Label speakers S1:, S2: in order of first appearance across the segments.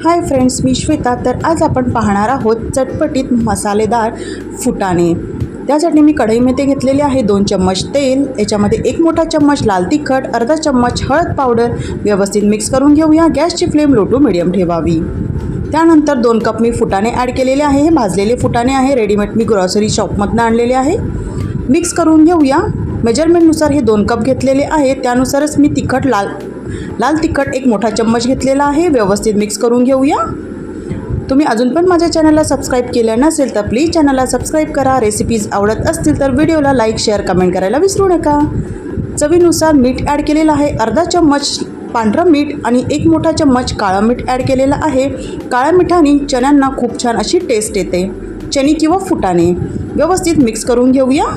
S1: Hi friends, मी श्वेता. तर आज आपण पाहणार आहोत चटपटीत मसालेदार फुटाणे. त्यासाठी मी कढईमध्ये घेतलेले आहे 2 चम्मच तेल. याच्यामध्ये 1 मोठा चम्मच लाल तिखट, अर्धा चम्मच हळद पावडर. व्यवस्थित मिक्स करून घेऊया. गॅसची फ्लेम लो टू मिडियम ठेवावी. त्यानंतर 2 कप मी फुटाणे ॲड केलेले आहे. हे भाजलेले फुटाणे आहे. रेडीमेड मी ग्रॉसरी शॉपमधून आणलेले आहे. मिक्स करून घेऊया. मेजरमेंटनुसार हे 2 कप घेतलेले आहे. त्यानुसारच मी लाल तिखट 1 मोठा चम्मच घेतलेला आहे. व्यवस्थित मिक्स करून घेऊया. तुम्ही अजून पण माझ्या चॅनलला सबस्क्राईब केलं नसेल तर प्लीज चॅनलला सबस्क्राईब करा. रेसिपीज आवडत असतील तर व्हिडिओला लाईक, शेअर, कमेंट करायला विसरू नका. चवीनुसार मीठ ॲड केलेलं आहे. अर्धा चम्मच पांढरं मीठ आणि 1 मोठा चम्मच काळं मीठ ॲड केलेलं आहे. काळ्या मिठाने चण्यांना खूप छान अशी टेस्ट येते. चणी किंवा फुटाणे व्यवस्थित मिक्स करून घेऊया.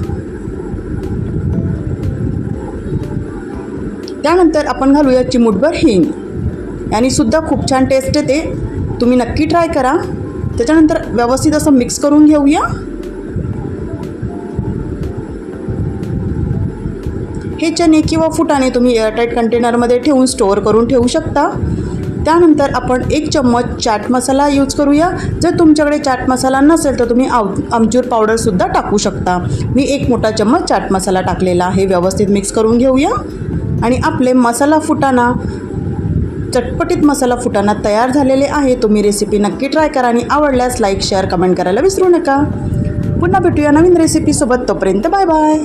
S1: त्यानंतर आपण घालूया चिमूटभर हिंग. याने सुद्धा खूप छान टेस्ट येते. तुम्ही नक्की ट्राय करा. त्याच्यानंतर व्यवस्थित असं मिक्स करून घेऊया. हे चणे किंवा फुटाणे तुम्ही एअरटाईट कंटेनरमध्ये ठेवून स्टोअर करून ठेवू शकता. त्यानंतर आपण 1 चम्मच चाट मसाला यूज करूया. जर तुमच्याकडे चाट मसाला नसेल तर तुम्ही आमचूर पावडरसुद्धा टाकू शकता. मी 1 मोठा चम्मच चाट मसाला टाकलेला आहे. व्यवस्थित मिक्स करून घेऊया. आणि आपले चटपटीत मसाला फुटाणा तयार झालेले आहे. तुम्ही रेसिपी नक्की ट्राय करा आणि आवडल्यास लाईक, शेअर, कमेंट करायला विसरू नका. पुन्हा भेटूया नवीन रेसिपीसोबत. तोपर्यंत बाय बाय.